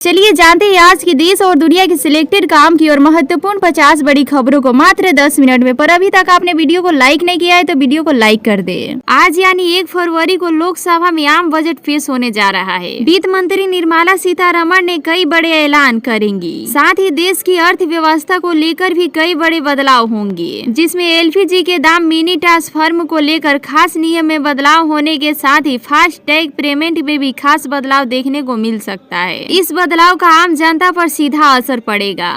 चलिए जानते हैं आज की देश और दुनिया की सिलेक्टेड काम की और महत्वपूर्ण 50 बड़ी खबरों को मात्र 10 मिनट में। पर अभी तक आपने वीडियो को लाइक नहीं किया है तो वीडियो को लाइक कर दे। आज यानी 1 फरवरी को लोकसभा में आम बजट पेश होने जा रहा है। वित्त मंत्री निर्मला सीतारमण ने कई बड़े ऐलान करेंगी। साथ ही देश की अर्थव्यवस्था को लेकर भी कई बड़े बदलाव होंगे, जिसमें LPG के दाम, मिनी ट्रांसफार्मर को लेकर खास नियम में बदलाव होने के साथ ही फास्ट टैग पेमेंट में भी खास बदलाव देखने को मिल सकता है। इस बदलाव का आम जनता पर सीधा असर पड़ेगा।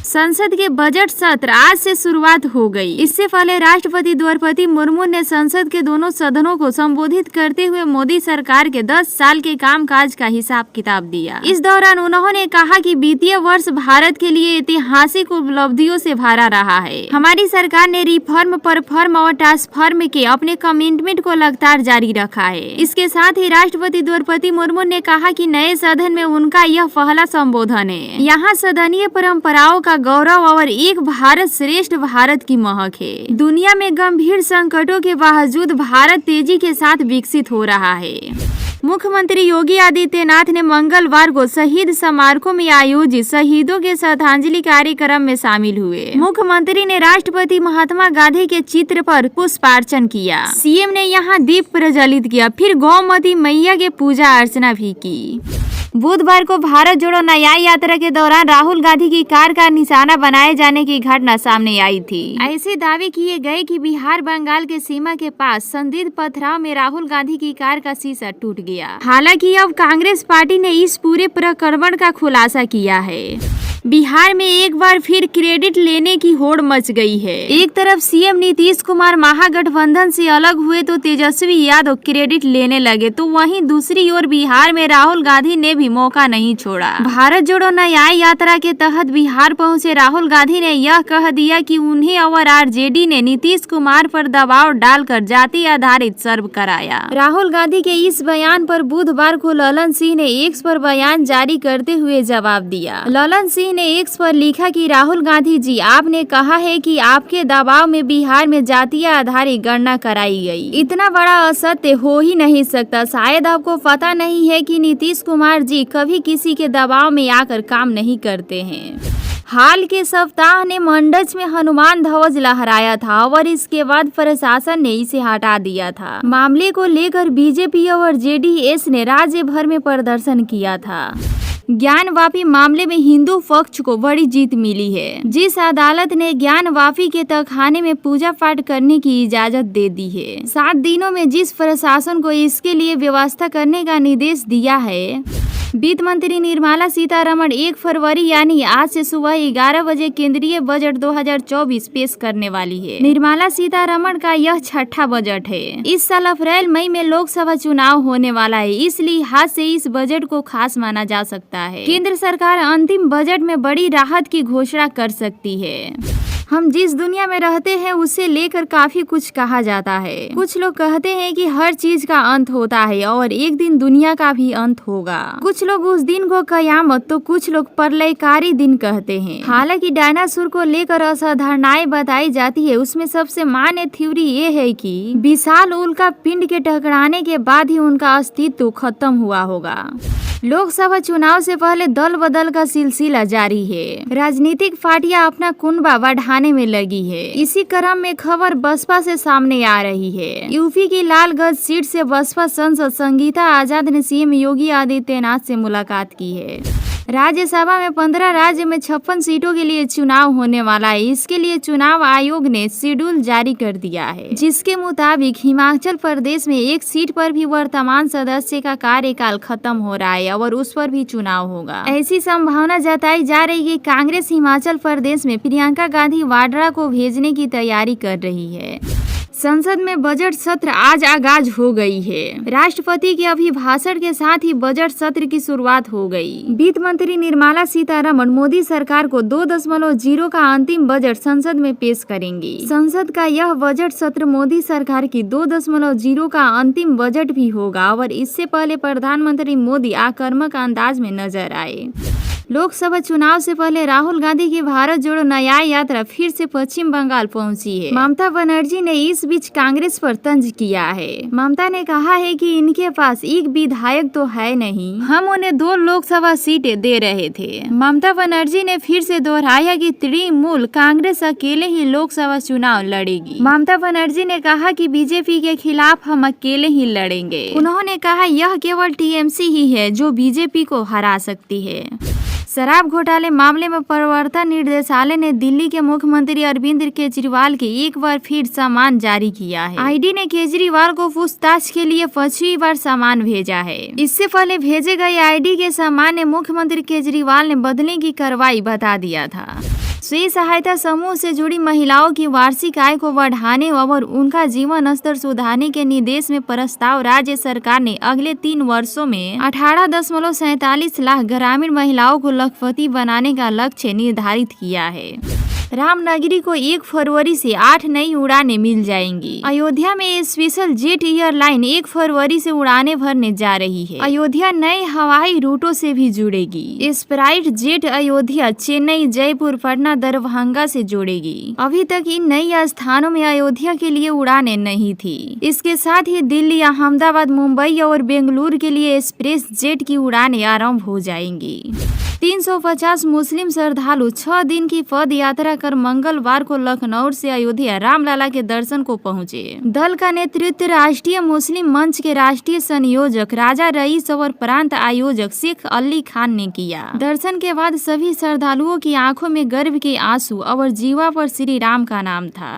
संसद के बजट सत्र आज से शुरुआत हो गई। इससे पहले राष्ट्रपति द्रौपदी मुर्मू ने संसद के दोनों सदनों को संबोधित करते हुए मोदी सरकार के 10 साल के कामकाज का हिसाब किताब दिया। इस दौरान उन्होंने कहा कि वित्तीय वर्ष भारत के लिए ऐतिहासिक उपलब्धियों से भरा रहा है। हमारी सरकार ने रिफॉर्म, परफॉर्म और ट्रांसफॉर्म के अपने कमिटमेंट को लगातार जारी रखा है। इसके साथ ही राष्ट्रपति द्रौपदी मुर्मू ने कहा कि नए सदन में उनका यह पहला संबोधन है। यहाँ सदनीय परंपराओं का गौरव और एक भारत श्रेष्ठ भारत की महक है। दुनिया में गंभीर संकटों के बावजूद भारत तेजी के साथ विकसित हो रहा है। मुख्यमंत्री योगी आदित्यनाथ ने मंगलवार को शहीद स्मारकों में आयोजित शहीदों के श्रद्धांजलि कार्यक्रम में शामिल हुए। मुख्यमंत्री ने राष्ट्रपति महात्मा गांधी के चित्र पर पुष्पार्चन किया। CM ने यहां दीप प्रज्वलित किया, फिर गौमती मैया के पूजा अर्चना भी की। बुधवार को भारत जोड़ो न्याय यात्रा के दौरान राहुल गांधी की कार का निशाना बनाए जाने की घटना सामने आई थी। ऐसे दावे किए गए कि बिहार बंगाल के सीमा के पास संदिग्ध पथराव में राहुल गांधी की कार का शीशा टूट गया। हालांकि अब कांग्रेस पार्टी ने इस पूरे प्रकरण का खुलासा किया है। बिहार में एक बार फिर क्रेडिट लेने की होड़ मच गई है। एक तरफ CM नीतीश कुमार महागठबंधन से अलग हुए तो तेजस्वी यादव क्रेडिट लेने लगे, तो वहीं दूसरी ओर बिहार में राहुल गांधी ने भी मौका नहीं छोड़ा। भारत जोड़ो न्याय यात्रा के तहत बिहार पहुंचे राहुल गांधी ने यह कह दिया कि उन्हें और RJD ने नीतीश कुमार पर दबाव डालकर जाति आधारित सर्व कराया। राहुल गांधी के इस बयान पर बुधवार को ललन सिंह ने X पर बयान जारी करते हुए जवाब दिया। ललन सिंह ने X पर लिखा कि राहुल गांधी जी, आपने कहा है कि आपके दबाव में बिहार में जातीय आधारित गणना कराई गई। इतना बड़ा असत्य हो ही नहीं सकता। शायद आपको पता नहीं है कि नीतीश कुमार जी कभी किसी के दबाव में आकर काम नहीं करते हैं। हाल के सप्ताह ने मंडच में हनुमान ध्वज लहराया था और इसके बाद प्रशासन ने इसे हटा दिया था। मामले को लेकर BJP और JDS ने राज्य भर में प्रदर्शन किया था। ज्ञान वापी मामले में हिंदू पक्ष को बड़ी जीत मिली है। जिस अदालत ने ज्ञान वापी के तहखाने में पूजा पाठ करने की इजाजत दे दी है, 7 दिनों में जिस प्रशासन को इसके लिए व्यवस्था करने का निर्देश दिया है, वित्त मंत्री निर्मला सीतारमण 1 फरवरी यानी आज से सुबह 11 बजे केंद्रीय बजट 2024 पेश करने वाली है। निर्मला सीतारमण का यह 6ठा बजट है। इस साल अप्रैल मई में लोकसभा चुनाव होने वाला है, इसलिए लिहाज से इस बजट को खास माना जा सकता है। केंद्र सरकार अंतिम बजट में बड़ी राहत की घोषणा कर सकती है। हम जिस दुनिया में रहते हैं उसे लेकर काफी कुछ कहा जाता है। कुछ लोग कहते हैं कि हर चीज का अंत होता है और एक दिन दुनिया का भी अंत होगा। कुछ लोग उस दिन को कयामत, तो कुछ लोग प्रलयकारी दिन कहते हैं। हालांकि डायनासोर को लेकर असाधारणाएं बताई जाती है। उसमें सबसे मान्य थ्योरी ये है कि विशाल उल्का पिंड के टकराने के बाद ही उनका अस्तित्व खत्म हुआ होगा। लोकसभा चुनाव से पहले दल बदल का सिलसिला जारी है। राजनीतिक पार्टियां अपना कुनबा बढ़ाने में लगी है। इसी क्रम में खबर बसपा से सामने आ रही है। यूपी की लालगंज सीट से बसपा सांसद संगीता आजाद ने CM योगी आदित्यनाथ से मुलाकात की है। राज्यसभा में 15 राज्य में 56 सीटों के लिए चुनाव होने वाला है। इसके लिए चुनाव आयोग ने शेड्यूल जारी कर दिया है, जिसके मुताबिक हिमाचल प्रदेश में 1 सीट पर भी वर्तमान सदस्य का कार्यकाल खत्म हो रहा है और उस पर भी चुनाव होगा। ऐसी संभावना जताई जा रही है कि कांग्रेस हिमाचल प्रदेश में प्रियंका गांधी वाड्रा को भेजने की तैयारी कर रही है। संसद में बजट सत्र आज आगाज हो गई है। राष्ट्रपति के अभिभाषण के साथ ही बजट सत्र की शुरुआत हो गई। वित्त मंत्री निर्मला सीतारमण मोदी सरकार को 2.0 का अंतिम बजट संसद में पेश करेंगी। संसद का यह बजट सत्र मोदी सरकार की 2.0 का अंतिम बजट भी होगा और इससे पहले प्रधानमंत्री मोदी आक्रामक अंदाज में नजर आए। लोकसभा चुनाव से पहले राहुल गांधी की भारत जोड़ो न्याय यात्रा फिर से पश्चिम बंगाल पहुंची है। ममता बनर्जी ने इस बीच कांग्रेस पर तंज किया है। ममता ने कहा है कि इनके पास एक विधायक तो है नहीं, हम उन्हें 2 लोकसभा सीटें दे रहे थे। ममता बनर्जी ने फिर से दोहराया कि तृणमूल कांग्रेस अकेले ही लोकसभा चुनाव लड़ेगी। ममता बनर्जी ने कहा कि बीजेपी के खिलाफ हम अकेले ही लड़ेंगे। उन्होंने कहा यह केवल टीएमसी ही है जो बीजेपी को हरा सकती है। शराब घोटाले मामले में प्रवर्तन निदेशालय ने दिल्ली के मुख्यमंत्री अरविंद केजरीवाल के एक बार फिर सामान जारी किया है। ईडी ने केजरीवाल को पूछताछ के लिए 5वीं बार सामान भेजा है। इससे पहले भेजे गए ईडी के सामान ने मुख्यमंत्री केजरीवाल ने बदलने की कार्रवाई बता दिया था। स्वयं सहायता समूह से जुड़ी महिलाओं की वार्षिक आय को बढ़ाने और उनका जीवन स्तर सुधारने के निर्देश में प्रस्ताव राज्य सरकार ने अगले 3 वर्षों में 18.47 लाख ग्रामीण महिलाओं को लखपति बनाने का लक्ष्य निर्धारित किया है। रामनगरी को 1 फरवरी से 8 नई उड़ानें मिल जाएंगी। अयोध्या में स्पेशल जेट एयरलाइन 1 फरवरी से उड़ानें भरने जा रही है। अयोध्या नए हवाई रूटों से भी जुड़ेगी। स्प्राइट जेट अयोध्या चेन्नई, जयपुर, पटना, दरभंगा से जोड़ेगी। अभी तक इन नई स्थानों में अयोध्या के लिए उड़ानें नहीं थी। इसके साथ ही दिल्ली, अहमदाबाद, मुंबई और बेंगलुरु के लिए एक्सप्रेस जेट की उड़ानें आरंभ हो जाएंगी। 350 मुस्लिम श्रद्धालु 6 दिन की पद यात्रा कर मंगलवार को लखनऊ से अयोध्या रामलला के दर्शन को पहुंचे। दल का नेतृत्व राष्ट्रीय मुस्लिम मंच के राष्ट्रीय संयोजक राजा रईस और प्रांत आयोजक शेख अली खान ने किया। दर्शन के बाद सभी श्रद्धालुओं की आंखों में गर्व के आंसू और जीवा पर श्री राम का नाम था।